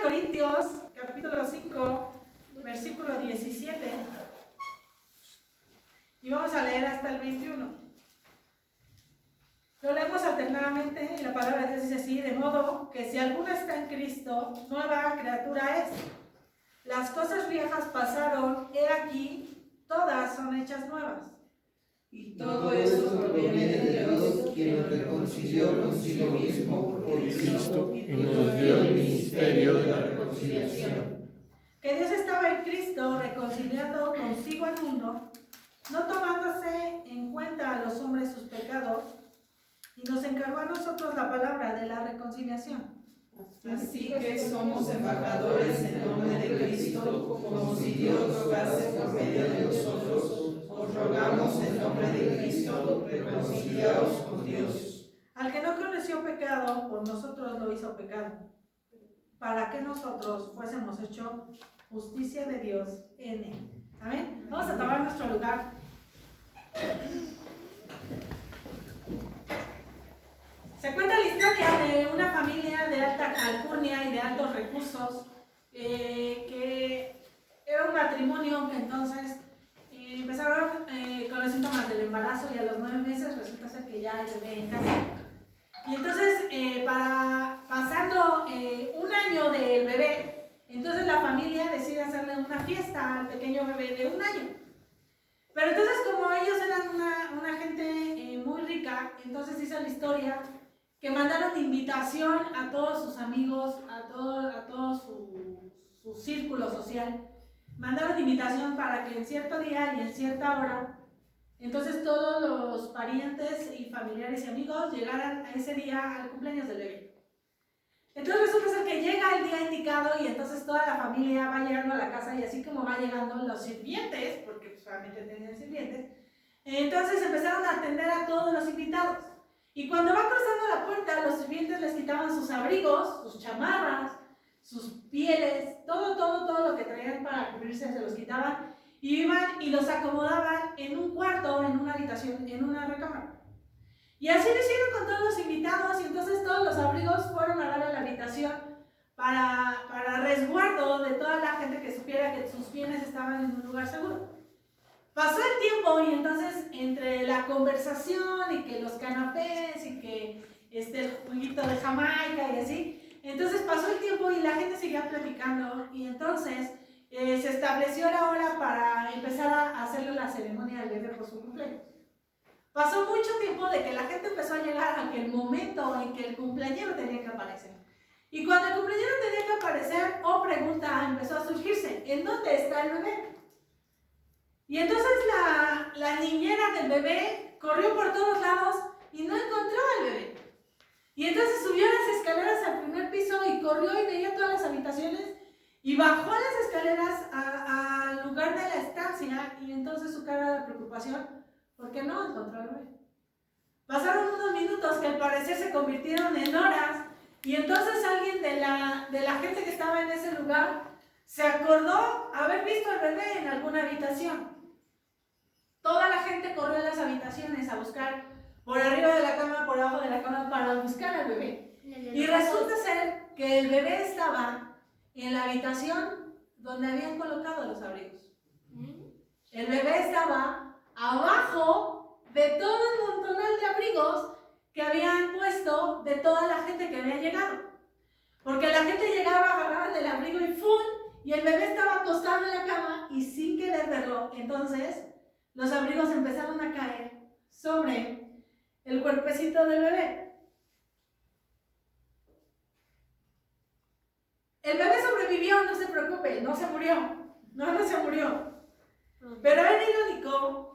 Corintios, capítulo 5, versículo 17. Y vamos a leer hasta el 21. Lo leemos alternadamente y la palabra de Dios dice así: de modo que si alguno está en Cristo, nueva criatura es. Las cosas viejas pasaron, he aquí, todas son hechas nuevas. Y todo esto proviene de Dios, quien nos reconcilió consigo mismo por Cristo y nos dio el ministerio de la reconciliación. Que Dios estaba en Cristo reconciliando consigo al mundo, no tomándose en cuenta a los hombres sus pecados, y nos encargó a nosotros la palabra de la reconciliación. Así que somos embajadores en nombre de Cristo, como si Dios rogase por medio de nosotros. Os rogamos en nombre de Cristo, reconciliaos con Dios. Al que no conoció pecado, por nosotros lo hizo pecado, para que nosotros fuésemos hechos justicia de Dios en él. Amén. Vamos a tomar nuestro lugar. Se cuenta la historia de una familia de alta alcurnia y de altos recursos, que era un matrimonio que entonces empezaron con los síntomas del embarazo, y a los 9 meses resulta ser que ya hay bebé en casa. Y entonces, pasando un año del bebé, entonces la familia decide hacerle una fiesta al pequeño bebé de un año. Pero entonces, como ellos eran una gente muy rica, entonces dice la historia que mandaron invitación a todos sus amigos, a todo su círculo social. Mandaron invitación para que en cierto día y en cierta hora, entonces todos los parientes y familiares y amigos llegaran a ese día al cumpleaños del bebé. Entonces resulta ser que llega el día indicado y entonces toda la familia va llegando a la casa, y así como va llegando los sirvientes, porque solamente tenían sirvientes, entonces empezaron a atender a todos los invitados. Y cuando va cruzando la puerta, los sirvientes les quitaban sus abrigos, sus chamarras, sus pieles, todo lo que traían para cubrirse se los quitaban, y iban y los acomodaban en un cuarto, en una habitación, en una recámara. Y así lo hicieron con todos los invitados, y entonces todos los abrigos fueron a dar a la habitación para resguardo de toda la gente que supiera que sus bienes estaban en un lugar seguro. Pasó el tiempo y entonces entre la conversación y que los canapés y que el juguito de Jamaica y así, entonces pasó el tiempo y la gente seguía platicando, y entonces se estableció la hora para empezar a hacerle la ceremonia del bebé por su cumpleaños. Pasó mucho tiempo de que la gente empezó a llegar a aquel momento en que el cumpleañero tenía que aparecer. Y cuando el cumpleañero tenía que aparecer, pregunta empezó a surgirse: ¿en dónde está el bebé? Y entonces la niñera del bebé corrió por todos lados y no encontró al bebé. Y entonces subió las escaleras al primer piso y corrió y veía todas las habitaciones, y bajó las escaleras al lugar de la estancia, y entonces su cara de preocupación porque no encontró al bebé. Pasaron unos minutos que al parecer se convirtieron en horas, y entonces alguien de la gente que estaba en ese lugar se acordó haber visto al bebé en alguna habitación. Toda la gente corrió a las habitaciones a buscar por arriba de la cama, por abajo de la cama, para buscar al bebé. Y resulta ser que el bebé estaba en la habitación donde habían colocado los abrigos. El bebé estaba abajo de todo el montonal de abrigos que habían puesto de toda la gente que había llegado. Porque la gente llegaba, agarraban el abrigo y ¡fum! Y el bebé estaba acostado en la cama, y sin querer verlo, entonces los abrigos empezaron a caer sobre el cuerpecito del bebé. El bebé sobrevivió, no se preocupe, no se murió. No se murió. Pero era irónico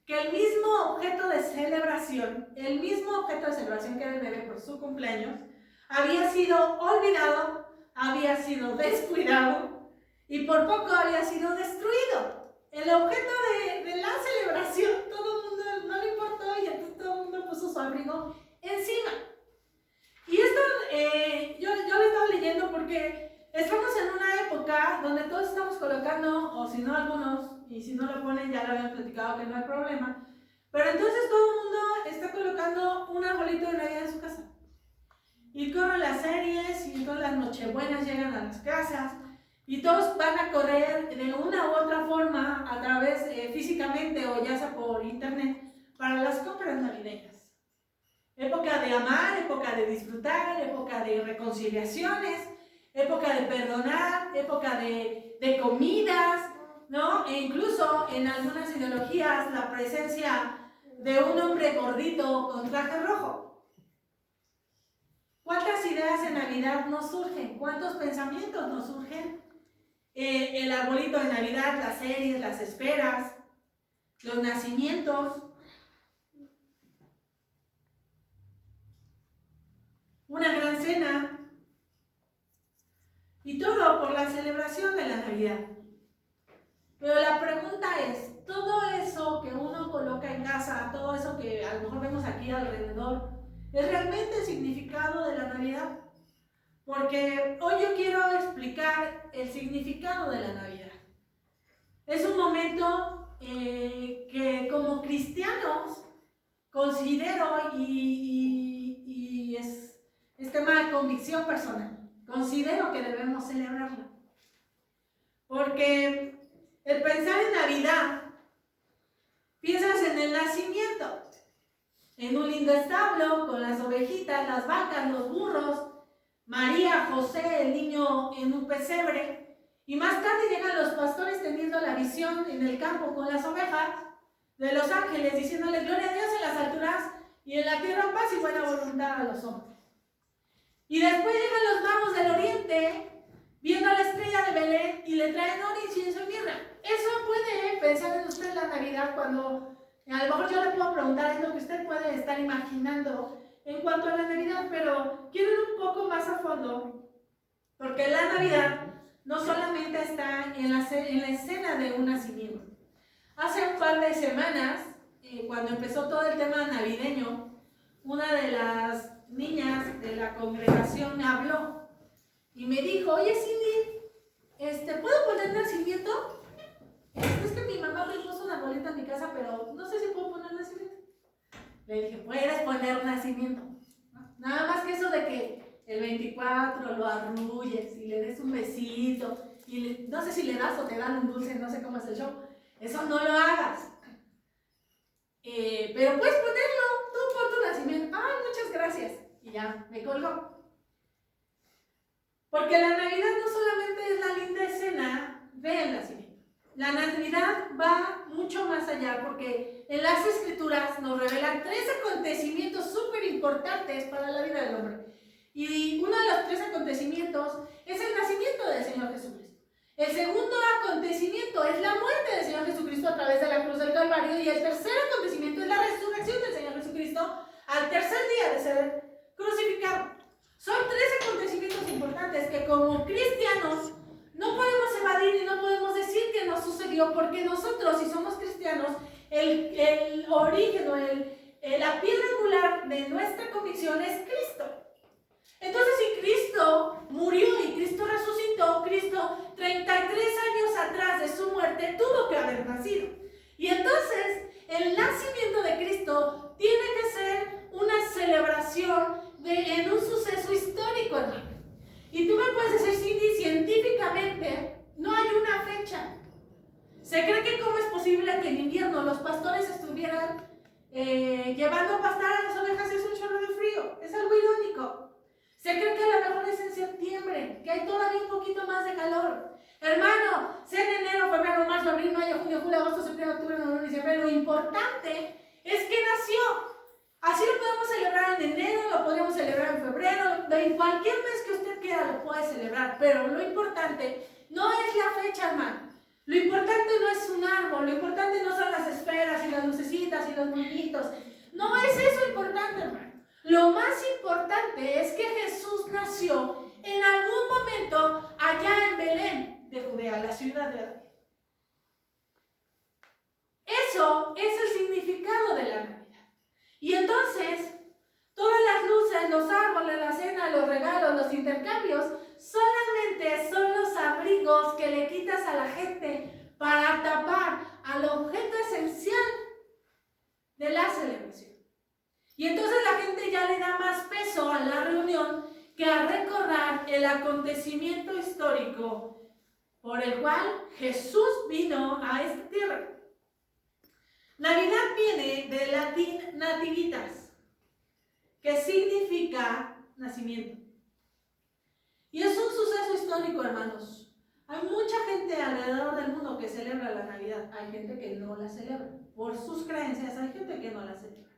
que el mismo objeto de celebración que era el bebé por su cumpleaños, había sido olvidado, había sido descuidado, y por poco había sido destruido. El objeto de la celebración, todo el mundo no le importó, y entonces todo el mundo puso su abrigo encima. Y esto yo lo estaba leyendo porque estamos en una época donde todos estamos colocando, o si no algunos, y si no lo ponen ya lo habían platicado que no hay problema, pero entonces todo el mundo está colocando un arbolito de Navidad en su casa. y corren las series y todas las nochebuenas llegan a las casas y todos van a correr de una u otra forma a través físicamente o ya sea por internet para las compras navideñas. Época de amar, época de disfrutar, época de reconciliaciones, época de perdonar, época de comidas, ¿no? E incluso en algunas ideologías la presencia de un hombre gordito con traje rojo. ¿Cuántas ideas en Navidad nos surgen? ¿Cuántos pensamientos nos surgen? El arbolito de Navidad, las series, las esperas, los nacimientos. Una gran cena. Y todo por la celebración de la Navidad. Pero la pregunta es, ¿todo eso que uno coloca en casa, todo eso que a lo mejor vemos aquí alrededor, es realmente el significado de la Navidad? Porque hoy yo quiero explicar el significado de la Navidad. Es un momento que como cristianos considero y es tema de convicción personal. Considero que debemos celebrarla. Porque el pensar en Navidad, piensas en el nacimiento, en un lindo establo con las ovejitas, las vacas, los burros, María, José, el niño en un pesebre, y más tarde llegan los pastores teniendo la visión en el campo con las ovejas de los ángeles, diciéndoles gloria a Dios en las alturas y en la tierra paz y buena voluntad a los hombres. Y después llegan los magos del oriente, viendo la estrella de Belén y le traen oro, incienso y mirra. Eso puede pensar en usted la Navidad cuando, a lo mejor yo le puedo preguntar, es lo que usted puede estar imaginando en cuanto a la Navidad, pero quiero ir un poco más a fondo, porque la Navidad no solamente está en la escena de un nacimiento. Hace un par de semanas, cuando empezó todo el tema navideño, una de las niñas de la congregación me habló y me dijo, oye Cindy, ¿puedo poner nacimiento? Es que mi mamá me puso una bolita en mi casa, pero no sé si puedo poner nacimiento. Le dije, puedes poner nacimiento. Nada más que eso de que el 24 lo arrulles y le des un besito, y no sé si le das o te dan un dulce, no sé cómo es el show. Eso no lo hagas. Pero puedes ponerlo, tú pon tu nacimiento. Ay, muchas gracias. Y ya, me colgó. Porque la Navidad no solamente es la linda escena del nacimiento. La Navidad va mucho más allá, porque en las Escrituras nos revelan 3 acontecimientos súper importantes para la vida del hombre. Y uno de los 3 acontecimientos es el nacimiento del Señor Jesucristo. El segundo acontecimiento es la muerte del Señor Jesucristo a través de la cruz del Calvario. Y el tercer acontecimiento es la resurrección del Señor Jesucristo al tercer día de ser crucificado. Son 3 acontecimientos importantes que como cristianos no podemos evadir y no podemos decir que no sucedió, porque nosotros, si somos cristianos, el origen o la piedra angular de nuestra convicción es Cristo. Entonces, si Cristo murió y Cristo resucitó, Cristo 33 años atrás de su muerte tuvo que haber nacido. Y entonces, el nacimiento de Cristo tiene que ser una celebración en un suceso histórico, hermano. Y tú me puedes decir, Cindy, científicamente no hay una fecha. Se cree que cómo es posible que en invierno los pastores estuvieran llevando a pastar a las ovejas, es un chorro de frío. Es algo irónico. Se cree que a lo mejor es en septiembre, que hay todavía un poquito más de calor. Hermano, sea en enero, febrero, marzo, abril, mayo, junio, julio, agosto, septiembre, octubre, noviembre, diciembre. Lo importante es que nació. Así lo podemos celebrar en enero, lo podemos celebrar en febrero, en cualquier mes que usted quiera lo puede celebrar, pero lo importante no es la fecha, hermano. Lo importante no es un árbol, lo importante no son las esferas y las lucecitas y los muñitos. No es eso importante, hermano. Lo más importante es que Jesús nació en algún momento allá en Belén de Judea, la ciudad de David. Eso es el significado de la Navidad. Y entonces, todas las luces, los árboles, la cena, los regalos, los intercambios, solamente son los abrigos que le quitas a la gente para tapar al objeto esencial de la celebración. Y entonces la gente ya le da más peso a la reunión acontecimiento histórico por el cual Jesús vino a esta tierra. Navidad viene del latín nativitas, que significa nacimiento. Y es un suceso histórico, hermanos. Hay mucha gente alrededor del mundo que celebra la Navidad. Hay gente que no la celebra. Por sus creencias, hay gente que no la celebra.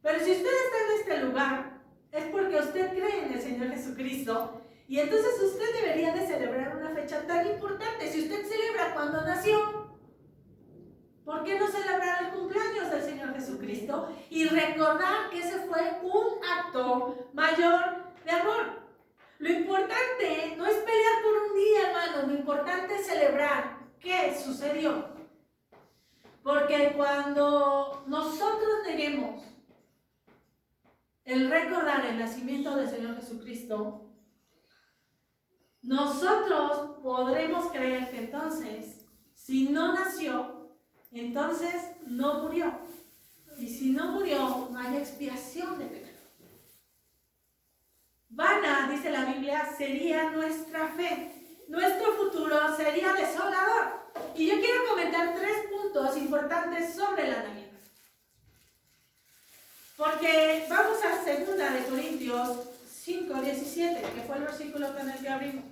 Pero si usted está en este lugar, es porque usted cree en el Señor Jesucristo. Y entonces usted debería de celebrar una fecha tan importante. Si usted celebra cuando nació, ¿por qué no celebrar el cumpleaños del Señor Jesucristo? Y recordar que ese fue un acto mayor de amor. Lo importante no es pelear por un día, hermanos. Lo importante es celebrar qué sucedió. Porque cuando nosotros neguemos el recordar el nacimiento del Señor Jesucristo, nosotros podremos creer que entonces, si no nació, entonces no murió. Y si no murió, no hay expiación de pecado. Vana, dice la Biblia, sería nuestra fe. Nuestro futuro sería desolador. Y yo quiero comentar 3 puntos importantes sobre la Navidad. Porque vamos a 2 de Corintios 5:17, que fue el versículo con el que abrimos.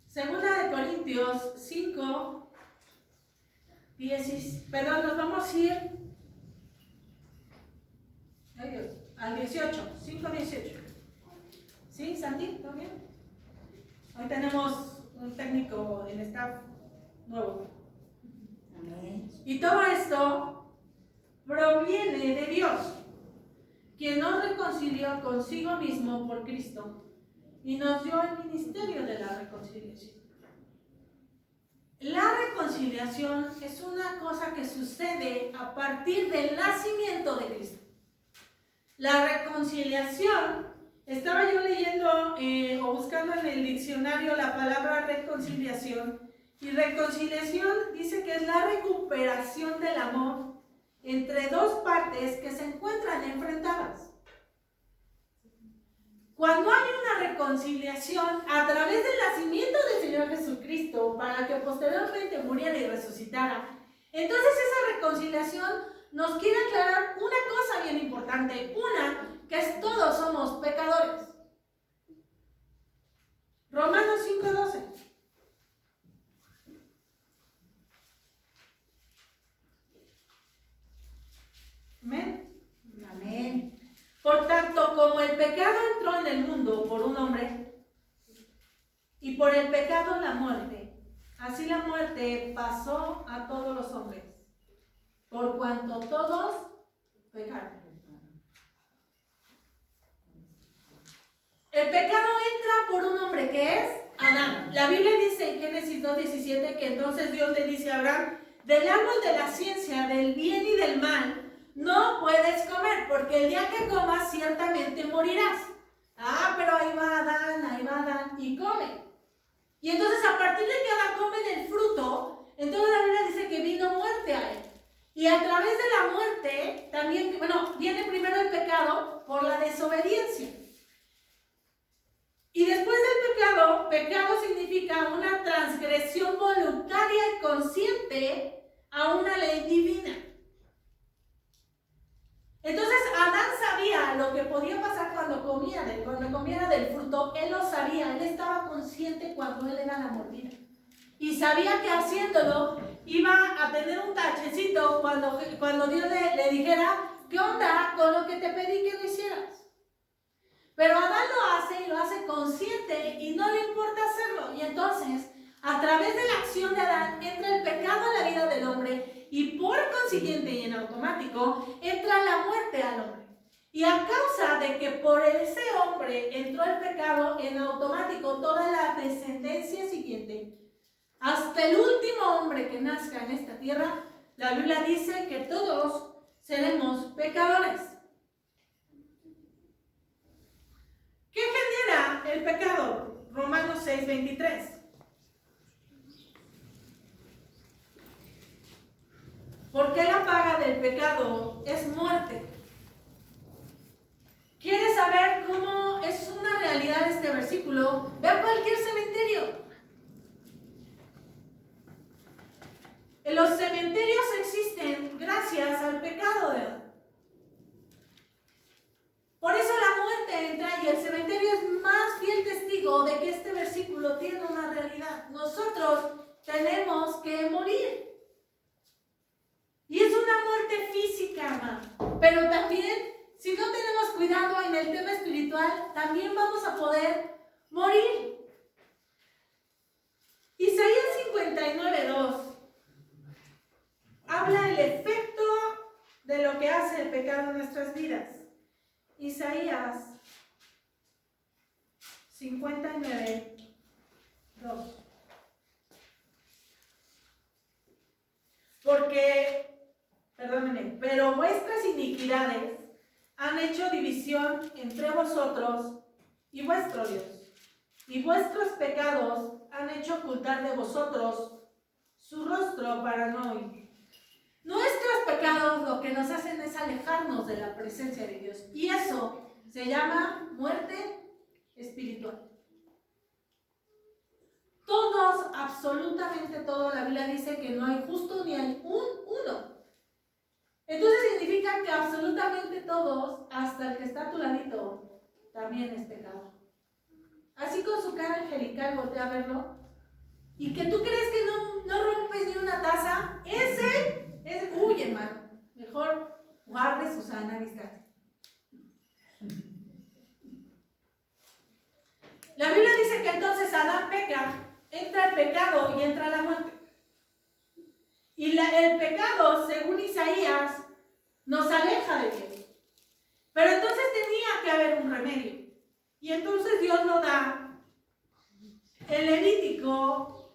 Segunda de Corintios 5, nos vamos a ir al 18, 5:18. ¿Sí, Santi? ¿Todo bien? Hoy tenemos un técnico en staff nuevo. Amén. Y todo esto proviene de Dios, quien nos reconcilió consigo mismo por Cristo y nos dio el ministerio de la reconciliación. La reconciliación es una cosa que sucede a partir del nacimiento de Cristo. La reconciliación, estaba yo leyendo o buscando en el diccionario la palabra reconciliación, y reconciliación dice que es la recuperación del amor entre 2 partes que se encuentran enfrentadas. Cuando hay una reconciliación a través del nacimiento del Señor Jesucristo para que posteriormente muriera y resucitara, entonces esa reconciliación nos quiere aclarar una cosa bien importante. Una, que es todos somos pecadores. Romanos 5:12. Amén. Amén. Por tanto, como el pecado entró en el mundo por un hombre, y por el pecado la muerte, así la muerte pasó a todos los hombres, por cuanto todos pecaron. El pecado entra por un hombre que es Adán. La Biblia dice en Génesis 2:17 que entonces Dios le dice a Abraham: del árbol de la ciencia del bien y del mal no puedes comer, porque el día que comas ciertamente morirás. Pero ahí va Adán y come. Y entonces a partir de que Adán come del fruto, entonces la Biblia dice que vino muerte a él. Y a través de la muerte también, viene primero el pecado por la desobediencia. Y después del pecado significa una transgresión voluntaria y consciente a una ley divina. Entonces Adán sabía lo que podía pasar cuando comiera del fruto. Él lo sabía, él estaba consciente cuando él era la mordida. Y sabía que haciéndolo iba a tener un tachecito cuando Dios le dijera: ¿qué onda con lo que te pedí que no hicieras? Pero Adán lo hace y lo hace consciente y no le importa hacerlo. Y entonces, a través de la acción de Adán, entra el pecado en la vida del hombre y por consiguiente y en automático, entra la muerte al hombre. Y a causa de que por ese hombre entró el pecado, en automático toda la descendencia siguiente, hasta el último hombre que nazca en esta tierra, la Biblia dice que todos seremos pecadores. ¿Qué genera el pecado? Romanos 6:23. Porque la paga del pecado es muerte. el tema espiritual, también vamos a poder morir. Isaías 59:2 habla del efecto de lo que hace el pecado en nuestras vidas. Isaías 59:2. Pero vuestras iniquidades han hecho división entre vosotros y vuestro Dios, y vuestros pecados han hecho ocultar de vosotros su rostro para no oír. Nuestros pecados lo que nos hacen es alejarnos de la presencia de Dios, y eso se llama muerte espiritual. Todos, absolutamente todo, la Biblia dice que no hay justo ni hay uno. Entonces significa que absolutamente todos, hasta el que está a tu ladito, también es pecador. Así con su cara angelical, voltea a verlo. Y que tú crees que no rompes ni una taza, ese, uy, hermano, mejor guarde su sana distancia. La Biblia dice que entonces Adán peca, entra el pecado y entra la muerte. Y el pecado, según Isaías, nos aleja de Dios. Pero entonces tenía que haber un remedio. Y entonces Dios lo da en Levítico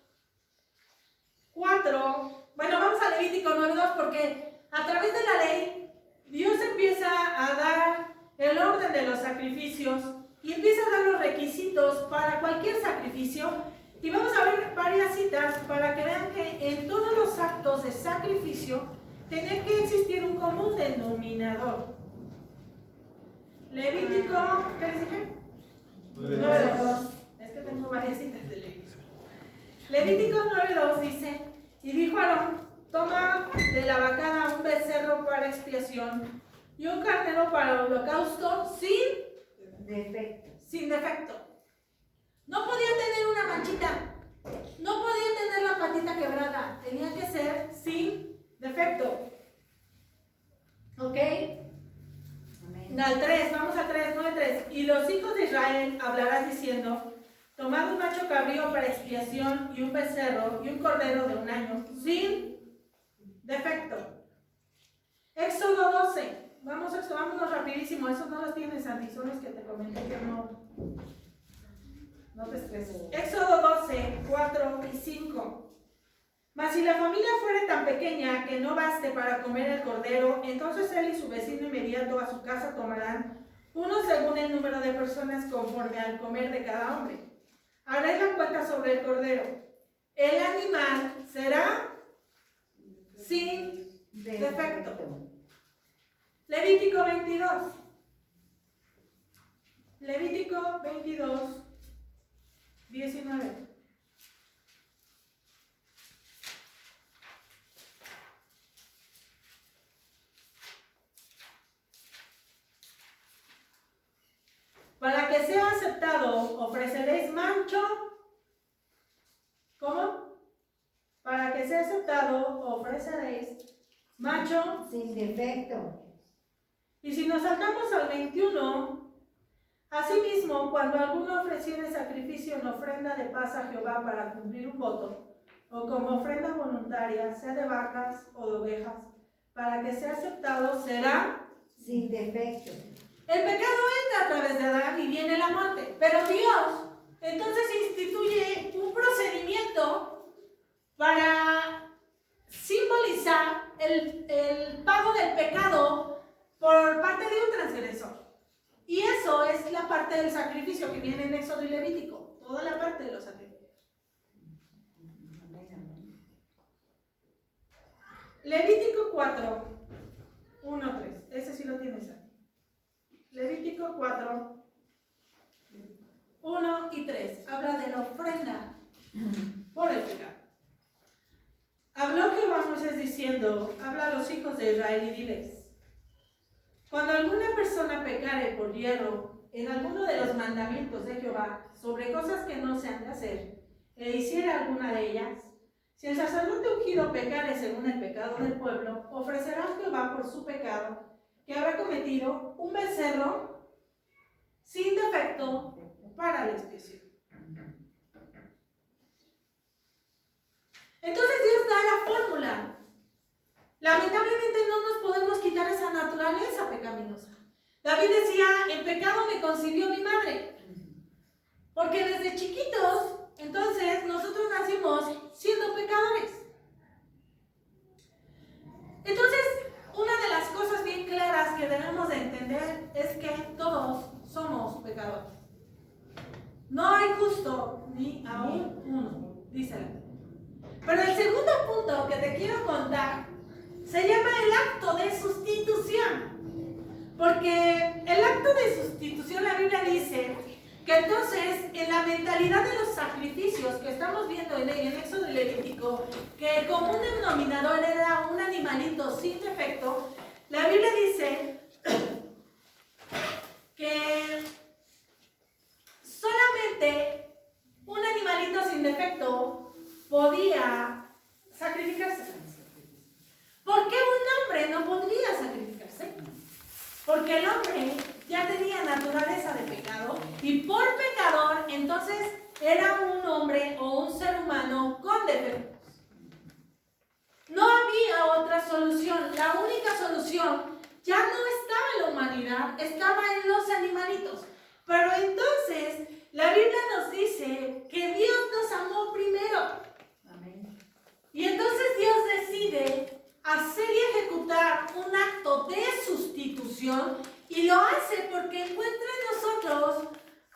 4. Bueno, vamos a Levítico 9:2 porque a través de la ley Dios empieza a dar el orden de los sacrificios y empieza a dar los requisitos para cualquier sacrificio. Y vamos a ver varias citas para que vean que en todos los actos de sacrificio tenía que existir un común denominador. Levítico, ¿qué les dije? 9:2. Es que tengo varias citas de Levítico. Levítico 9:2 dice: y dijo Aarón, toma de la vacada un becerro para expiación y un carnero para holocausto sin defecto. No podía tener una manchita, no podía tener la patita quebrada, tenía que ser sin defecto. ¿Ok? Al 3, vamos al 3, 9:3. Y los hijos de Israel hablarás diciendo: tomad un macho cabrío para expiación y un becerro y un cordero de 1 año, sin defecto. Éxodo 12. Vámonos rapidísimo. Esos no los tienes, Santi, son los que te comenté que no te estreses. Éxodo 12, 4 y 5. Mas si la familia fuere tan pequeña que no baste para comer el cordero, entonces él y su vecino inmediato a su casa tomarán uno según el número de personas conforme al comer de cada hombre. Haréis la cuenta sobre el cordero. El animal será sin defecto. Levítico 22. Levítico 22, 19. Para que sea aceptado, ofreceréis macho. ¿Cómo? Para que sea aceptado, ofreceréis macho sin defecto. Y si nos saltamos al 21, asimismo, cuando alguno ofreciere sacrificio en ofrenda de paz a Jehová para cumplir un voto, o como ofrenda voluntaria, sea de vacas o de ovejas, para que sea aceptado, será sin defecto. El pecado entra a través de Adán y viene la muerte, pero Dios entonces instituye un procedimiento para simbolizar el pago del pecado por parte de un transgresor. Y eso es la parte del sacrificio que viene en Éxodo y Levítico, toda la parte de los sacrificios. Levítico 4, 1, 3, ese sí lo tienes ahí. Levítico 4, 1 y 3, habla de la ofrenda por el pecado. Habló Jehová a Moisés diciendo: habla a los hijos de Israel y diles: cuando alguna persona pecare por hierro en alguno de los mandamientos de Jehová sobre cosas que no se han de hacer, e hiciere alguna de ellas, si el sacerdote ungido pecare según el pecado del pueblo, ofrecerá a Jehová por su pecado que habrá cometido un becerro sin defecto para la expiación. Entonces Dios da la fórmula. Lamentablemente no nos podemos quitar esa naturaleza pecaminosa. David decía, en pecado me concibió mi madre. Porque desde chiquitos, entonces, nosotros nacimos siendo pecadores. Entonces, una de las cosas bien claras que debemos de entender es que todos somos pecadores. No hay justo ni aún uno, dice la Biblia. Pero el segundo punto que te quiero contar se llama el acto de sustitución. Porque el acto de sustitución, la Biblia dice que entonces en la mentalidad de los sacrificios que estamos viendo en Éxodo y Levítico, que como un denominador era un animalito sin defecto, la Biblia dice que solamente un animalito sin defecto podía sacrificarse. ¿Por qué un hombre no podría sacrificarse? Porque el hombre ya tenía naturaleza de pecado y por pecador entonces era un hombre o un ser humano con defectos. No había otra solución. La única solución ya no estaba en la humanidad, estaba en los animalitos. Pero entonces la Biblia nos dice que Dios nos amó primero. Amén. Y entonces Dios decide hacer y ejecutar un acto de sustitución y lo hace porque encuentra en nosotros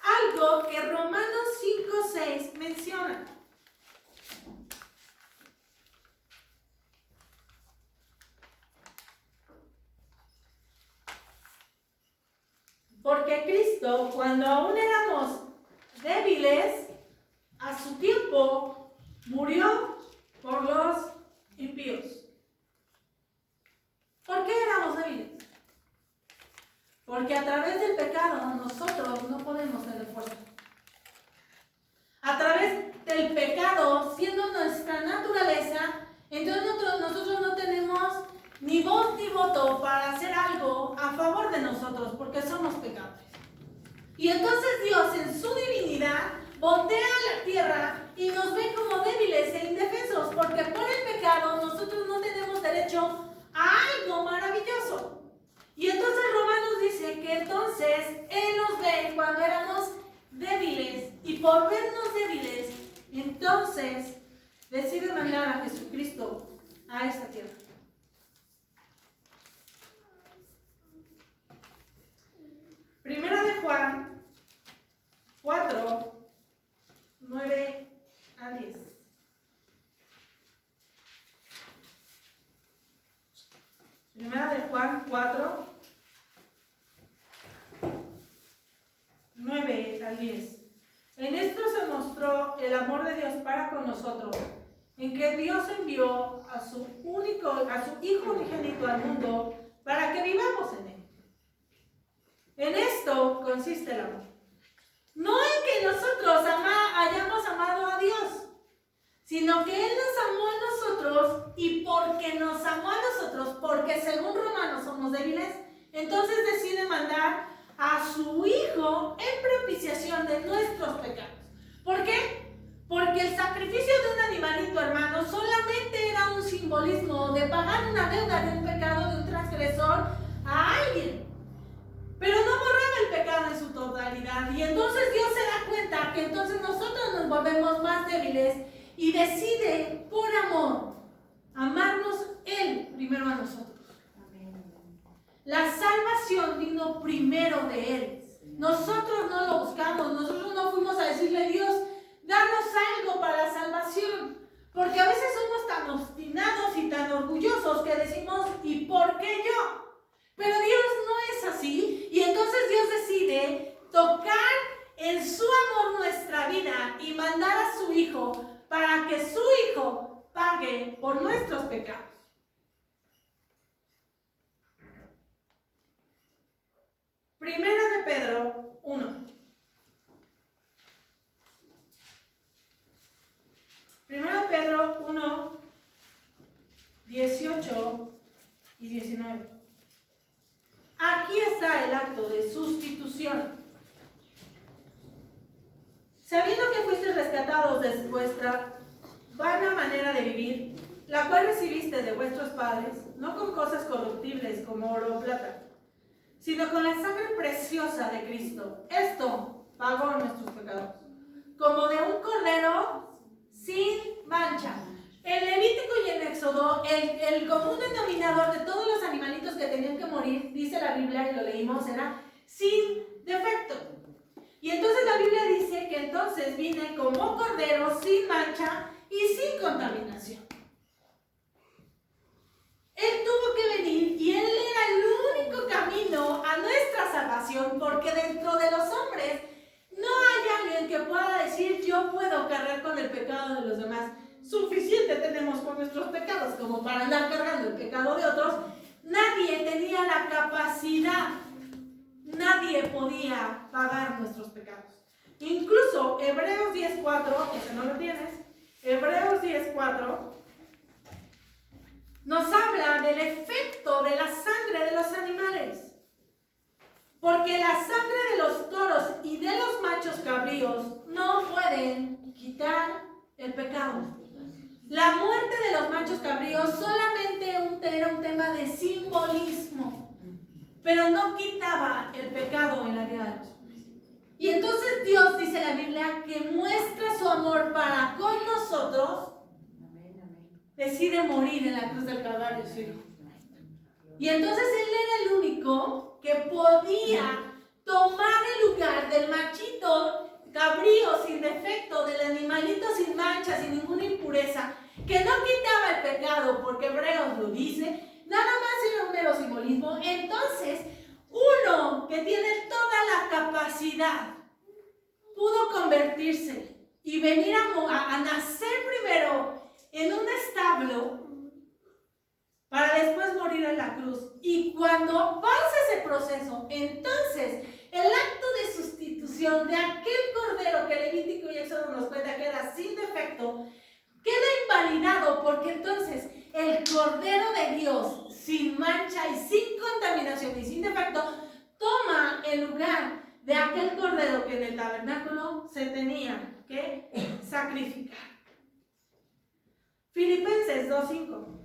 algo que Romanos 5:6 menciona. Porque Cristo, cuando aún éramos débiles, a su tiempo murió por los impíos. ¿Por qué éramos débiles? Porque a través del pecado nosotros no podemos tener fuerza. A través del pecado, siendo nuestra naturaleza, entonces nosotros no tenemos ni voz ni voto para hacer algo a favor de nosotros, porque somos pecadores. Y entonces Dios en su divinidad voltea a la tierra y nos ve como débiles e indefensos, porque por el pecado nosotros no tenemos derecho a algo maravilloso. Y entonces Romanos dice que entonces Él nos ve cuando éramos débiles, y por vernos débiles, entonces decide mandar a Jesucristo a esta tierra. Primera de Juan 4, 9 a 10. Primera de Juan 4, 9 al 10. En esto se mostró el amor de Dios para con nosotros, en que Dios envió a su Hijo unigénito al mundo para que vivamos en él. En esto consiste el amor. No en que nosotros hayamos amado a Dios, sino que Él nos amó a nosotros, y porque nos amó a nosotros, porque según Romanos somos débiles, entonces decide mandar a su Hijo en propiciación de nuestros pecados. ¿Por qué? Porque el sacrificio de un animalito, hermano, solamente era un simbolismo de pagar una deuda de un pecado de un transgresor a alguien. Pero no borraba el pecado en su totalidad. Y entonces Dios se da cuenta que entonces nosotros nos volvemos más débiles y decide, por amor, amarnos Él primero a nosotros. La salvación vino primero de Él. Nosotros no lo buscamos, nosotros no fuimos a decirle, Dios, danos algo para la salvación. Porque a veces somos tan obstinados y tan orgullosos que decimos, ¿y por qué yo? Pero Dios no es así, y entonces Dios decide tocar en su amor nuestra vida y mandar a su Hijo para que su Hijo pague por nuestros pecados. Primera de Pedro 1. Primera de Pedro 1, 18 y 19. Aquí está el acto de sustitución. sabiendo que fuisteis rescatados de vuestra vana manera de vivir, la cual recibiste de vuestros padres, no con cosas corruptibles como oro o plata, sino con la sangre preciosa de Cristo. Esto pagó nuestros pecados, como de un cordero sin mancha. En Levítico y en Éxodo, el común denominador de todos los animalitos que tenían que morir, dice la Biblia, y lo leímos, era sin defecto. Y entonces la Biblia dice que entonces vine como cordero sin mancha y sin contaminación. Él tuvo que venir y Él era el único camino a nuestra salvación, porque dentro de los hombres no hay alguien que pueda decir: yo puedo cargar con el pecado de los demás. Suficiente tenemos con nuestros pecados como para andar cargando el pecado de otros. Nadie tenía la capacidad, nadie podía pagar nuestros pecados. Incluso Hebreos 10:4, ese no lo tienes, Hebreos 10:4 nos habla del efecto de la sangre de los animales. Porque la sangre de los toros y de los machos cabríos no pueden quitar el pecado. La muerte de los machos cabríos solamente era un tema de simbolismo, pero no quitaba el pecado en la vida de los hombres. Y entonces Dios, dice la Biblia, que muestra su amor para con nosotros, decide morir en la cruz del Calvario, su Hijo. Y entonces Él era el único que podía tomar el lugar del machito cabrío sin defecto, del animalito sin mancha, sin ninguna impureza, que no quitaba el pecado, porque Hebreos lo dice, nada más era un mero simbolismo. Entonces, uno que tiene toda la capacidad pudo convertirse y venir a nacer primero en un establo para después morir en la cruz. Y cuando pasa ese proceso, entonces el acto de sustitución de aquel cordero que Levítico y Éxodo nos cuenta que era sin defecto, queda invalidado, porque entonces el cordero de Dios, sin mancha y sin contaminación y sin defecto, toma el lugar de aquel cordero que en el tabernáculo se tenía que sacrificar. Filipenses 2:5.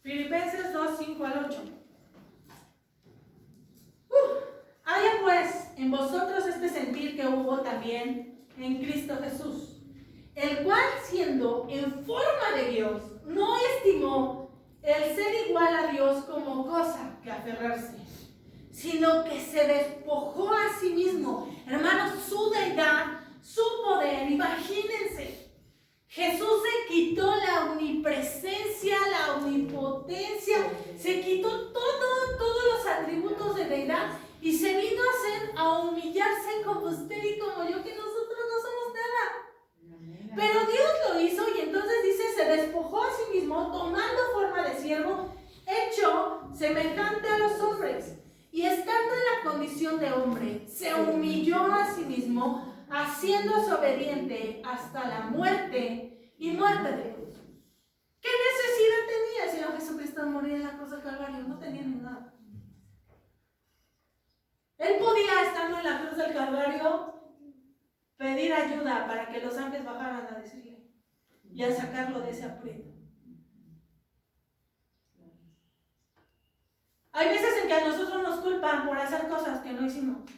Filipenses 2:5 al 8. Haya pues en vosotros este sentir que hubo también en Cristo Jesús, el cual, siendo en forma de Dios, no estimó el ser igual a Dios como cosa que aferrarse, sino que se despojó a sí mismo. Hermanos, su deidad, su poder, imagínense. Jesús se quitó la omnipresencia, la omnipotencia, se quitó todos los atributos de deidad y se vino a humillarse como usted y como yo, que nosotros no somos nada. Pero Dios lo hizo, y entonces dice, se despojó a sí mismo, tomando forma de siervo, hecho semejante a los hombres. Y estando en la condición de hombre, se humilló a sí mismo, haciéndose obediente hasta la muerte y muerte de cruz. ¿Qué necesidad tenía el Señor Jesucristo de morir en la cruz del Calvario? No tenía ni nada. Él podía, estando en la cruz del Calvario, pedir ayuda para que los ángeles bajaran a decirle y a sacarlo de ese aprieto. Hay veces en que a nosotros nos culpan por hacer cosas que no hicimos.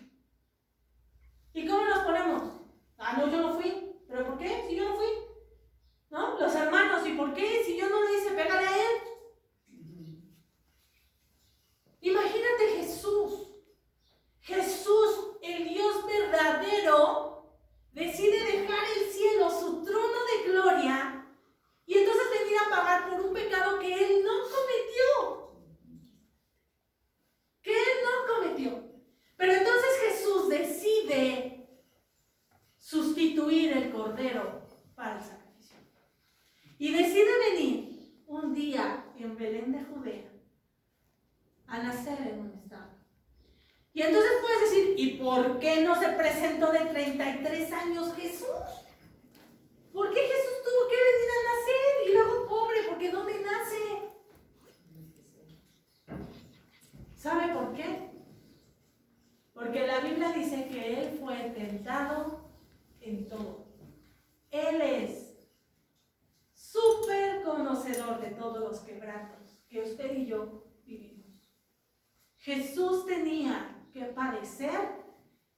¿Y cómo nos ponemos? Ah, no, yo no fui. ¿Pero por qué? Si yo no fui. ¿No? Los hermanos, ¿y por qué? Si yo no le hice, pégale a él. Imagínate Jesús. Jesús, el Dios verdadero, decide dejar el cielo, su trono de gloria, y entonces venir a pagar por un pecado que Él no cometió. Pero entonces Jesús decide sustituir el cordero para el sacrificio. Y decide venir un día en Belén de Judea a nacer en un establo. Y entonces puedes decir, ¿y por qué no se presentó de 33 años Jesús? ¿Por qué Jesús tuvo que venir a nacer? Y luego pobre, porque ¿dónde nace? ¿Sabe por qué? que usted y yo vivimos. Jesús tenía que padecer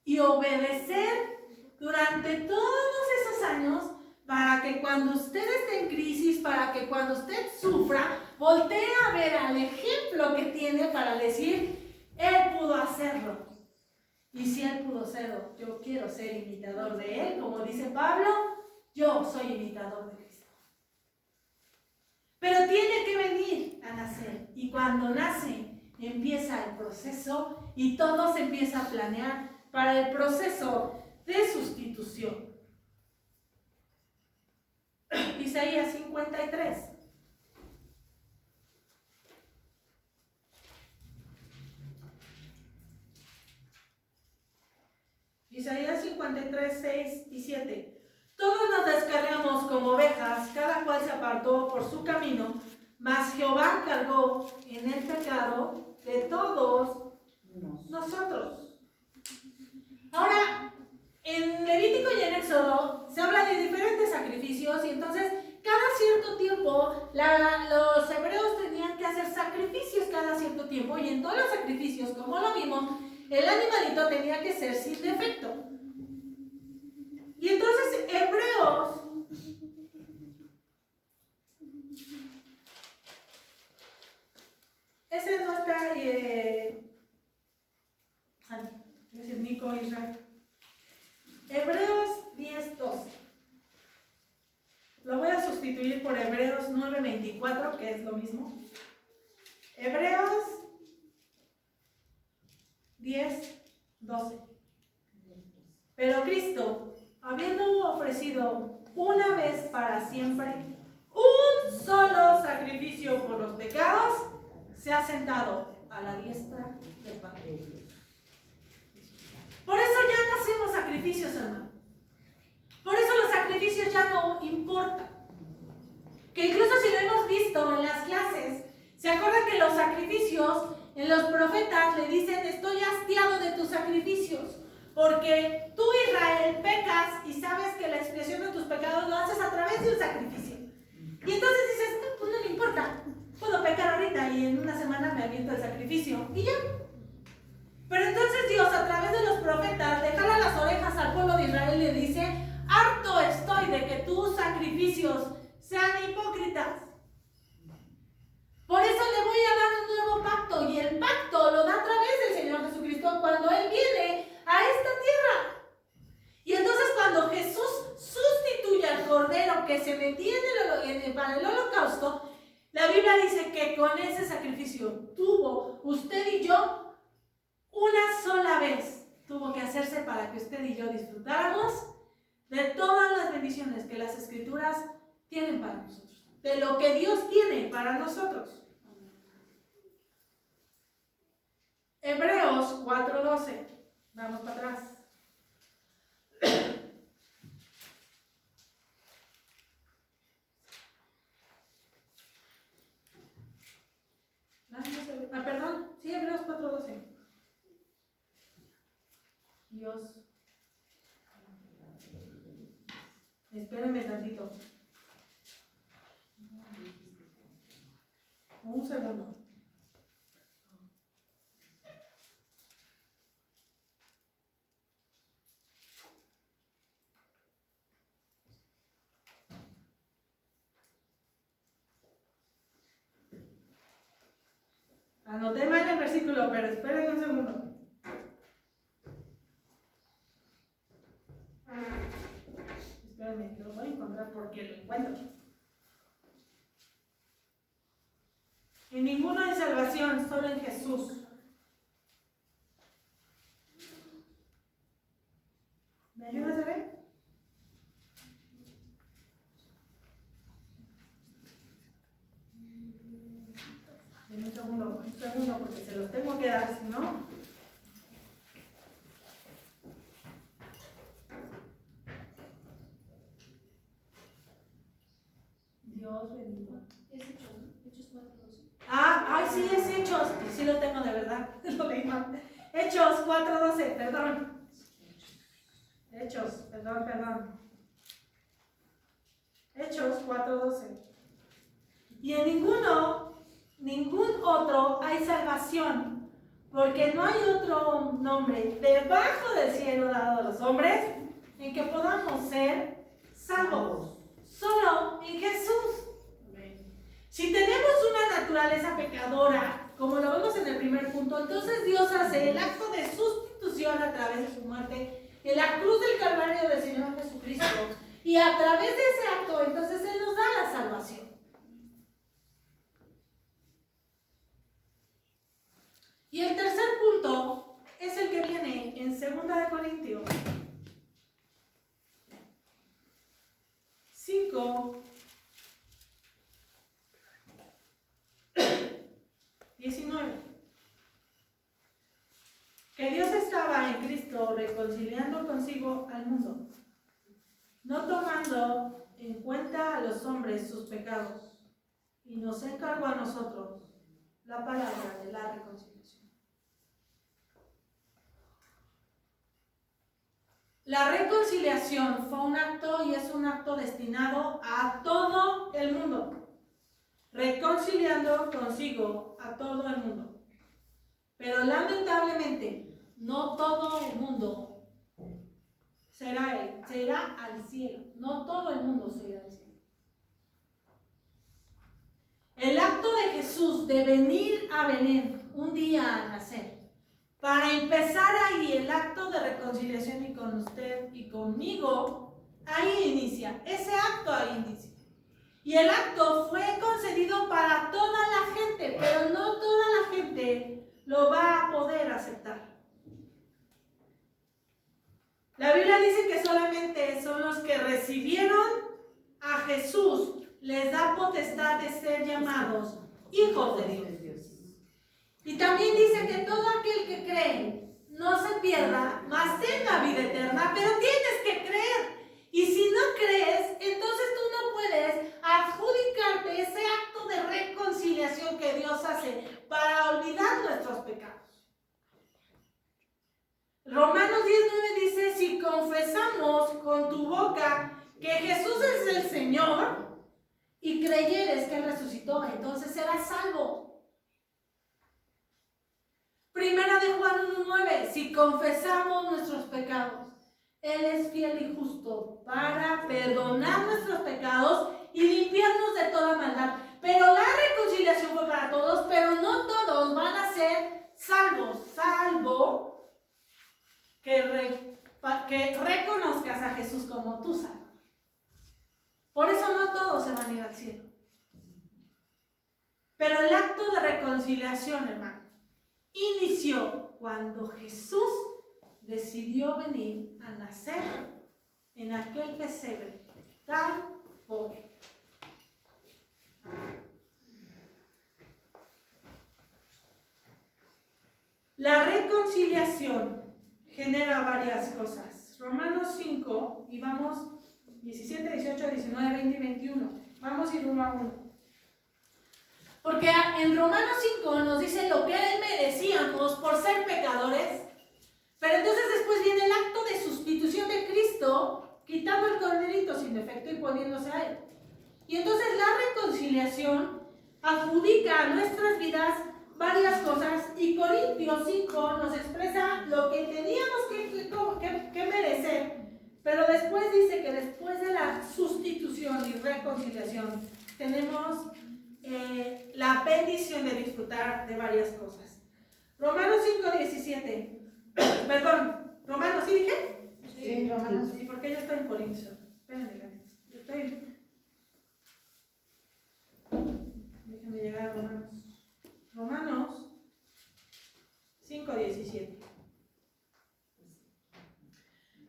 y obedecer durante todos esos años para que cuando usted esté en crisis, para que cuando usted sufra, voltee a ver al ejemplo que tiene para decir, Él pudo hacerlo. Y si Él pudo hacerlo, yo quiero ser imitador de Él, como dice Pablo, yo soy imitador de Cristo. Pero tiene que venir a nacer. Y cuando nace, empieza el proceso y todo se empieza a planear para el proceso de sustitución. Isaías 53. Isaías 53, 6 y 7. Todos nos descarriamos como ovejas, cada cual se apartó por su camino, mas Jehová cargó en el pecado de todos nosotros. Ahora, en Levítico y en Éxodo se habla de diferentes sacrificios y entonces cada cierto tiempo los hebreos tenían que hacer sacrificios cada cierto tiempo y en todos los sacrificios, como lo vimos, el animalito tenía que ser sin defecto. Y entonces Hebreos ese no está es Nico Israel. Hebreos 10:12. Lo voy a sustituir por Hebreos 9:24, que es lo mismo. Hebreos 10:12. Pero Cristo, habiendo ofrecido una vez para siempre un solo sacrificio por los pecados, se ha sentado a la diestra del Padre. Por eso ya no hacemos sacrificios, hermano. Por eso los sacrificios ya no importan. Que incluso si lo hemos visto en las clases, ¿se acuerdan que los sacrificios en los profetas le dicen: estoy hastiado de tus sacrificios? Porque tú, Israel, pecas y sabes que la expiación de tus pecados lo haces a través de un sacrificio. Y entonces dices, no, pues no me importa, puedo pecar ahorita y en una semana me aviento el sacrificio y ya. Pero entonces Dios, a través de los profetas, le jala las orejas al pueblo de Israel y le dice: harto estoy de que tus sacrificios sean hipócritas. Por eso le voy a dar un nuevo pacto, y el pacto lo da a través del Señor Jesucristo cuando Él viene a esta tierra. Y entonces cuando Jesús sustituye al cordero que se metía para el holocausto, la Biblia dice que con ese sacrificio tuvo usted y yo una sola vez, tuvo que hacerse para que usted y yo disfrutáramos de todas las bendiciones que las Escrituras tienen para nosotros, de lo que Dios tiene para nosotros. Hebreos 4:12. Vamos para atrás. Perdón, sí, Hebreos 4:12. Dios. Espérenme tantito. Un segundo. Anoté mal el versículo, pero esperen un segundo. Espérenme, lo voy a encontrar porque lo encuentro. En ninguno hay salvación, solo en Jesús. ¿Me ayudas a ver? Un segundo, porque se los tengo que dar, si no. Dios bendiga. Es Hechos 4:12. Ay, sí, es Hechos. Sí lo tengo de verdad. Lo leí mal. Hechos 4:12, perdón. Hechos, perdón. Hechos 4:12. Y en ninguno hay salvación, porque no hay otro nombre debajo del cielo dado a los hombres en que podamos ser salvos. Solo en Jesús. Si tenemos una naturaleza pecadora, como lo vemos en el primer punto, entonces Dios hace el acto de sustitución a través de su muerte en la cruz del Calvario del Señor Jesucristo. Y a través de ese acto, entonces Él nos da la salvación. Y el tercer punto es el que viene en 2 Corintios 5, 19. Que Dios estaba en Cristo reconciliando consigo al mundo, no tomando en cuenta a los hombres sus pecados, y nos encargó a nosotros la palabra de la reconciliación. La reconciliación fue un acto y es un acto destinado a todo el mundo, reconciliando consigo a todo el mundo. Pero lamentablemente, no todo el mundo será al cielo. No todo el mundo se irá al cielo. El acto de Jesús de venir a Belén un día al nacer, para empezar ahí el acto de reconciliación y con usted y conmigo, ahí inicia. Ese acto ahí inicia. Y el acto fue concedido para toda la gente, pero no toda la gente lo va a poder aceptar. La Biblia dice que solamente son los que recibieron a Jesús, les da potestad de ser llamados hijos de Dios. Y también dice que todo aquel que cree no se pierda, mas tenga vida eterna, pero tienes que creer. Y si no crees, entonces tú no puedes adjudicarte ese acto de reconciliación que Dios hace para olvidar nuestros pecados. Romanos 10:9 dice, si confesamos con tu boca que Jesús es el Señor y creyeres que Él resucitó, entonces serás salvo. Primera de Juan 1:9, si confesamos nuestros pecados, Él es fiel y justo para perdonar nuestros pecados y limpiarnos de toda maldad. Pero la reconciliación fue para todos, pero no todos van a ser salvos, salvo que reconozcas a Jesús como tu Salvador. Por eso no todos se van a ir al cielo. Pero el acto de reconciliación, hermano, inició cuando Jesús decidió venir a nacer en aquel pesebre tan pobre. La reconciliación genera varias cosas. Romanos 5, y vamos 17, 18, 19, 20 y 21. Vamos a ir uno a uno. Porque en Romanos 5 nos dice lo que merecíamos por ser pecadores, pero entonces después viene el acto de sustitución de Cristo, quitando el corderito sin defecto y poniéndose a Él. Y entonces la reconciliación adjudica a nuestras vidas varias cosas, y Corintios 5 nos expresa lo que teníamos que merecer, pero después dice que después de la sustitución y reconciliación tenemos la bendición de disfrutar de varias cosas. Romanos 5:17. Perdón, Romanos, ¿sí dije? Sí, Romanos. Sí, porque yo estoy en Corintios. Espérenme, yo estoy. Déjenme llegar a Romanos. Romanos 5:17.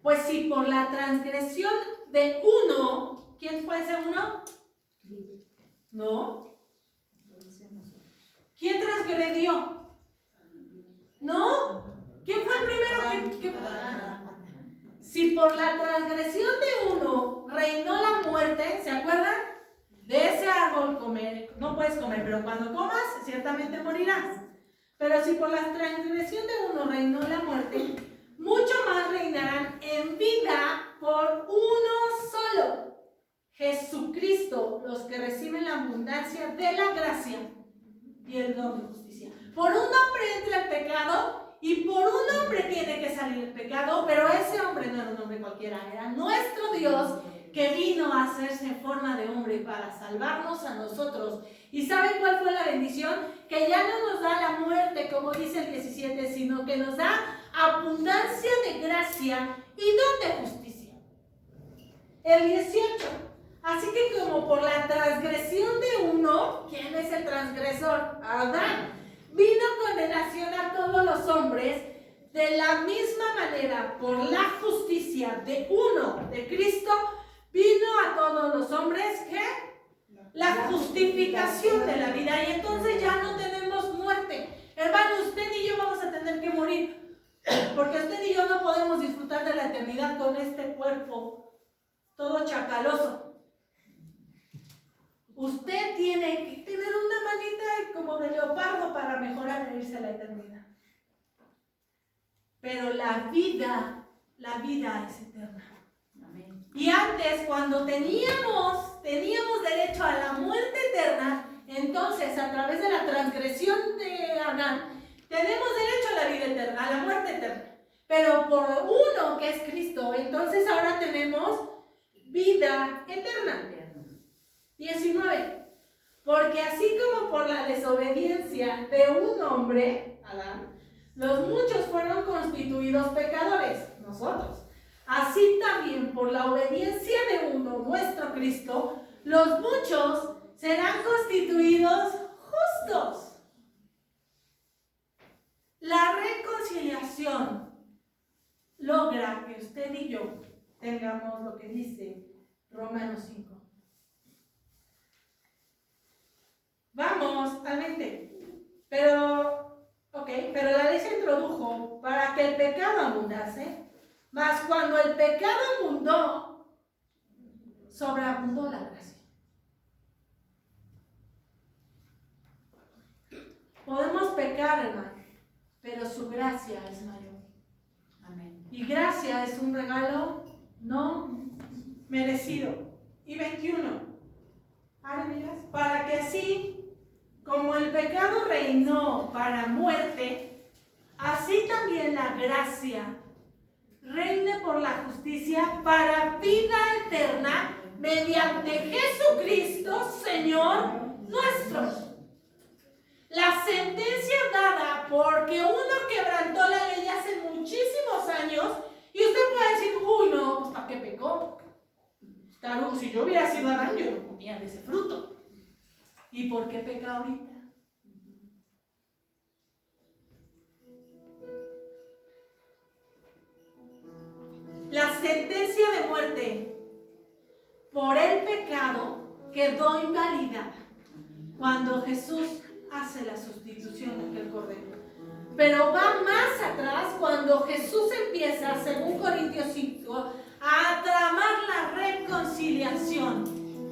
Pues si por la transgresión de uno, ¿quién fue ese uno? No. ¿Quién transgredió? ¿No? ¿Quién fue el primero que... Si por la transgresión de uno reinó la muerte, ¿se acuerdan? De ese árbol comer, no puedes comer, pero cuando comas, ciertamente morirás. Pero si por la transgresión de uno reinó la muerte, mucho más reinarán en vida por uno solo, Jesucristo, los que reciben la abundancia de la gracia y el don de justicia. Por un hombre entra el pecado y por un hombre tiene que salir el pecado, pero ese hombre no era un hombre cualquiera, era nuestro Dios que vino a hacerse en forma de hombre para salvarnos a nosotros. ¿Y saben cuál fue la bendición? Que ya no nos da la muerte, como dice el 17, sino que nos da abundancia de gracia y don de justicia. El 18. Así que como por la transgresión de uno, ¿quién es el transgresor? Adán. Vino condenación a todos los hombres, de la misma manera, por la justicia de uno, de Cristo, vino a todos los hombres, ¿qué? La justificación de la vida. Y entonces ya no tenemos muerte. Hermano, usted y yo vamos a tener que morir, porque usted y yo no podemos disfrutar de la eternidad con este cuerpo todo chacaloso. Usted tiene que tener una manita como de leopardo para mejorar e irse a la eternidad. Pero la vida es eterna. Amén. Y antes, cuando teníamos derecho a la muerte eterna, entonces a través de la transgresión de Adán, tenemos derecho a la vida eterna, a la muerte eterna. Pero por uno que es Cristo, entonces ahora tenemos vida eterna. 19. Porque así como por la desobediencia de un hombre, Adán, los muchos fueron constituidos pecadores, nosotros. Así también por la obediencia de uno, nuestro Cristo, los muchos serán constituidos justos. La reconciliación logra que usted y yo tengamos lo que dice Romanos 5. Vamos al 20. Pero la ley se introdujo para que el pecado abundase, mas cuando el pecado abundó, sobreabundó la gracia. Podemos pecar, hermano, pero su gracia es mayor. Amén. Y gracia es un regalo no merecido. Y 21. Para que así como el pecado reinó para muerte, así también la gracia reine por la justicia para vida eterna mediante Jesucristo, Señor nuestro. La sentencia dada porque uno quebrantó la ley hace muchísimos años, y usted puede decir, uy, no, pues ¿para qué pecó? Claro, si yo hubiera sido Adán, yo no comía de ese fruto. ¿Y por qué peca ahorita? La sentencia de muerte por el pecado quedó invalidada cuando Jesús hace la sustitución de aquel cordero. Pero va más atrás cuando Jesús empieza, según Corintios 5, a tramar la reconciliación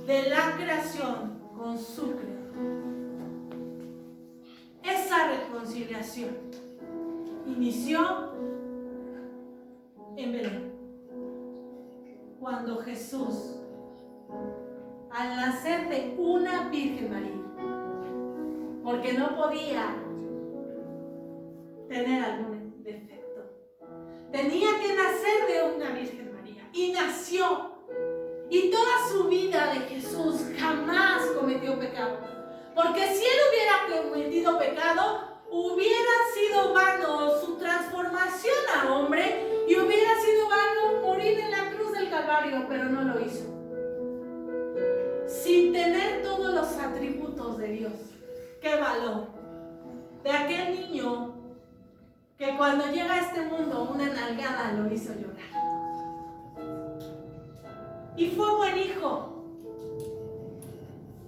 de la creación con su creador. Esa reconciliación inició en Belén, cuando Jesús, al nacer de una Virgen María, porque no podía tener algún defecto, tenía que nacer de una Virgen María, y nació. Y toda su vida de Jesús jamás cometió pecado, porque si él hubiera cometido pecado, hubiera sido vano su transformación a hombre y hubiera sido vano morir en la cruz del Calvario, pero no lo hizo. Sin tener todos los atributos de Dios. ¡Qué valor! De aquel niño que cuando llega a este mundo una nalgada lo hizo llorar. Y fue buen hijo.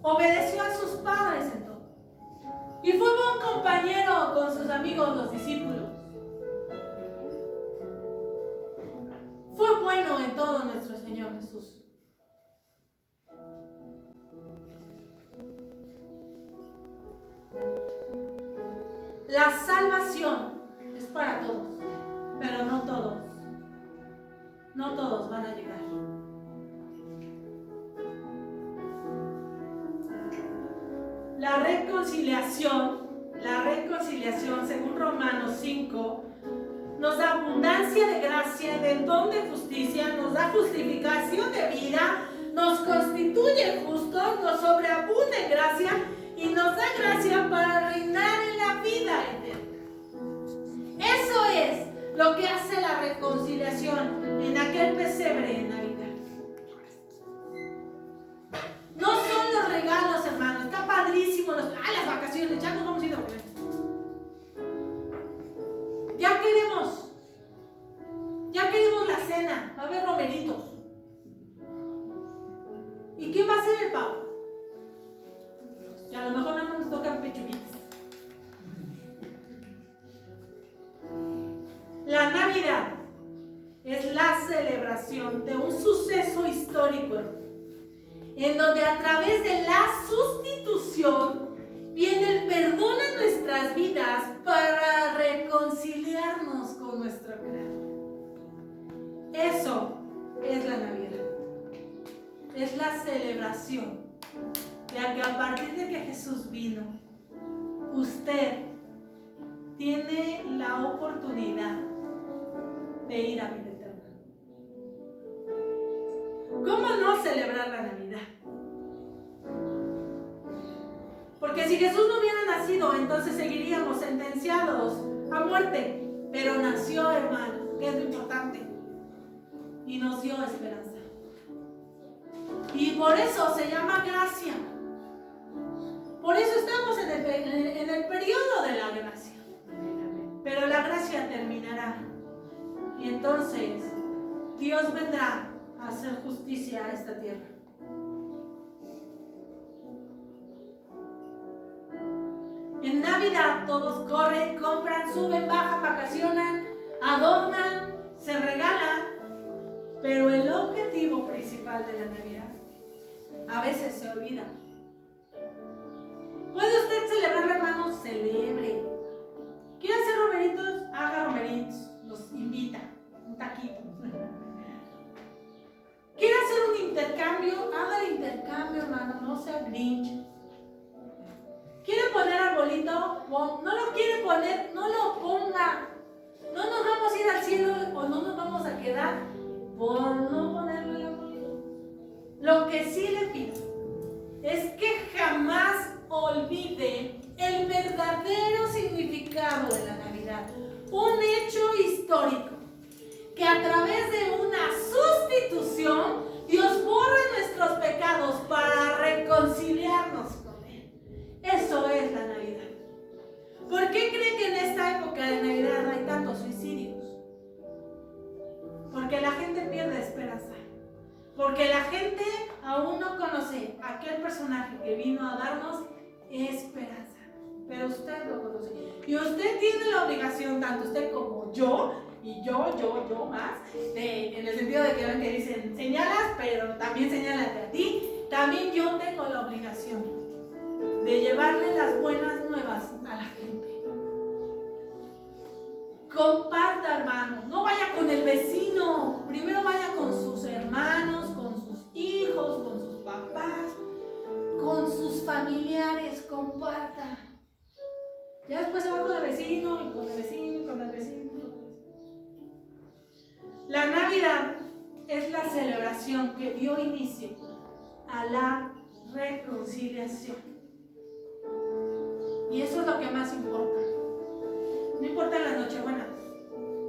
Obedeció a sus padres en todo. Y fue buen compañero con sus amigos, los discípulos. Fue bueno en todo nuestro Señor Jesús. La salvación es para todos, pero no todos van a llegar. La reconciliación reconciliación, según Romanos 5, nos da abundancia de gracia, del don de justicia, nos da justificación de vida, nos constituye justos, nos sobreabunda en gracia y nos da gracia para reinar en la vida eterna. Eso es lo que hace la reconciliación en aquel pesebre en Navidad. No son los regalos, hermano, está padrísimo las vacaciones, ya nos vamos a ir a comer. Ya queremos la cena, va a haber romeritos. ¿Y quién va a ser el pavo? Y a lo mejor nada más nos tocan pechuguitas. La Navidad es la celebración de un suceso histórico en donde a través de la sustitución viene el perdón en nuestras vidas para reconciliarnos con nuestro Creador. Eso es la Navidad. Es la celebración de que a partir de que Jesús vino, usted tiene la oportunidad de ir a vida eterna. ¿Cómo no celebrar la Navidad? Porque si Jesús no hubiera nacido, entonces seguiríamos sentenciados a muerte. Pero nació, hermano, que es lo importante. Y nos dio esperanza. Y por eso se llama gracia. Por eso estamos en el periodo de la gracia. Pero la gracia terminará. Y entonces Dios vendrá a hacer justicia a esta tierra. En Navidad todos corren, compran, suben, bajan, vacacionan, adornan, se regalan. Pero el objetivo principal de la Navidad a veces se olvida. ¿Puede usted celebrar, hermanos? Celebre. ¿Quiere hacer romeritos? Haga romeritos. Los invita. Un taquito. ¿Quiere hacer un intercambio? Haga el intercambio, hermano. No sea grinch. ¿Quiere poner arbolito? No lo quiere poner, no lo ponga. No nos vamos a ir al cielo o no nos vamos a quedar por no ponerle el arbolito. Lo que sí le pido es que jamás olvide el verdadero significado de la Navidad. Un hecho histórico que a través de una sustitución Dios borra nuestros pecados para reconciliarnos con Él. Eso es la Navidad. ¿Por qué cree que en esta época de Navidad hay tantos suicidios? Porque la gente pierde esperanza. Porque la gente aún no conoce a aquel personaje que vino a darnos esperanza. Pero usted lo conoce. Y usted tiene la obligación, tanto usted como yo, y yo más, en el sentido de que ven que dicen señalas, pero también señálate a ti. También yo tengo la obligación de llevarle las buenas nuevas a la gente. Comparta, hermano. No vaya con el vecino. Primero vaya con sus hermanos, con sus hijos, con sus papás, con sus familiares. Comparta. Ya después se va con el vecino, y con el vecino, y con el vecino. La Navidad es la celebración que dio inicio a la reconciliación. Y eso es lo que más importa. No importa la Nochebuena,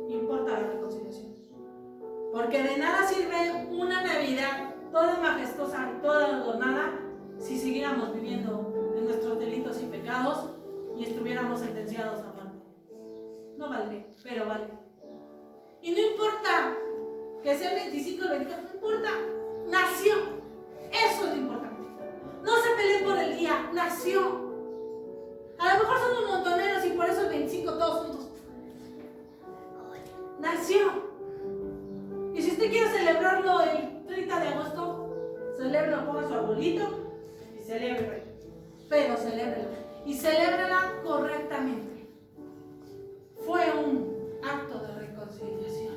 importa la reconciliación. Porque de nada sirve una Navidad toda majestuosa y toda adornada si siguiéramos viviendo en nuestros delitos y pecados y estuviéramos sentenciados a muerte. No vale, pero vale. Y no importa que sea el 25 o el 24, no importa, nació. Eso es lo importante. No se peleen por el día, nació. A lo mejor somos montoneros y por eso el 25 todos juntos. Nació. Y si usted quiere celebrarlo el 30 de agosto, celébrelo, ponga su arbolito y celébrelo. Pero celébrelo. Y celébrela correctamente. Fue un acto de reconciliación.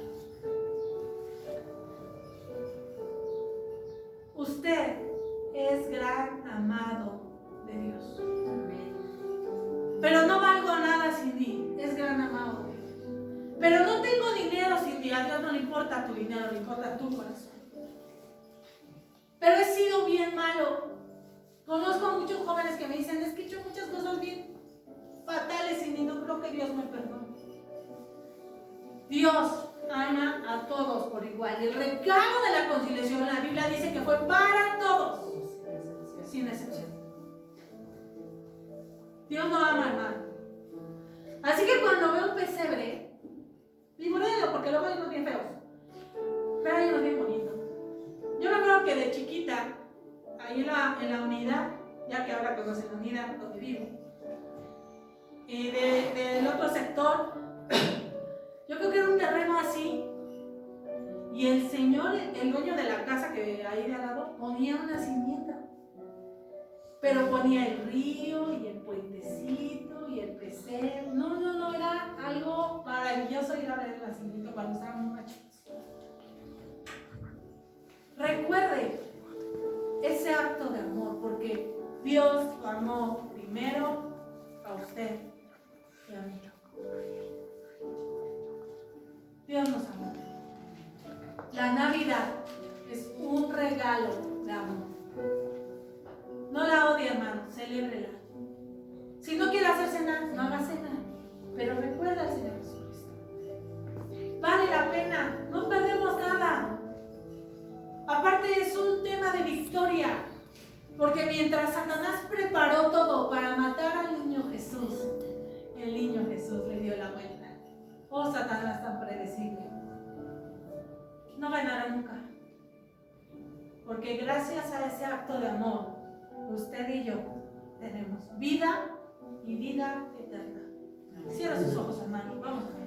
Usted es gran amado de Dios. Pero Pero no valgo nada sin ti. Es gran amado. Pero no tengo dinero sin ti. A Dios no le importa tu dinero, le importa tu corazón. Pero he sido bien malo. Conozco a muchos jóvenes que me dicen, es que he hecho muchas cosas bien fatales y no creo que Dios me perdone. Dios ama a todos por igual. El regalo de la conciliación, la Biblia dice que fue para todos, sin excepción. Dios no ama al mal. Así que cuando veo un pesebre, digo, no, porque luego hay unos bien feos, pero hay unos bien bonitos. Yo me acuerdo que de chiquita, ahí en la unidad, ya que ahora conocen la unidad donde vivo, del otro sector, yo creo que era un terreno así, y el señor, el dueño de la casa que ahí de al lado, ponía un nacimiento, pero ponía el río y el puentecito y el pesebre. No, era algo maravilloso ir a ver el nacimiento cuando estábamos más chicos. Recuerde ese acto de amor, porque Dios lo amó primero a usted y a mí. Dios nos amó. La Navidad es un regalo de amor. No la odie, hermano, celébrela. Si no quiere hacer cena, no haga cena, pero recuerda al Señor Jesucristo. Vale la pena, no perdemos nada. Aparte es un tema de victoria, porque mientras Satanás preparó todo para matar al niño Jesús, el niño Jesús le dio la vuelta. Oh, Satanás tan predecible. No ganará nunca. Porque gracias a ese acto de amor, usted y yo tenemos vida y vida eterna. Cierra sus ojos, hermano. Vamos a ver.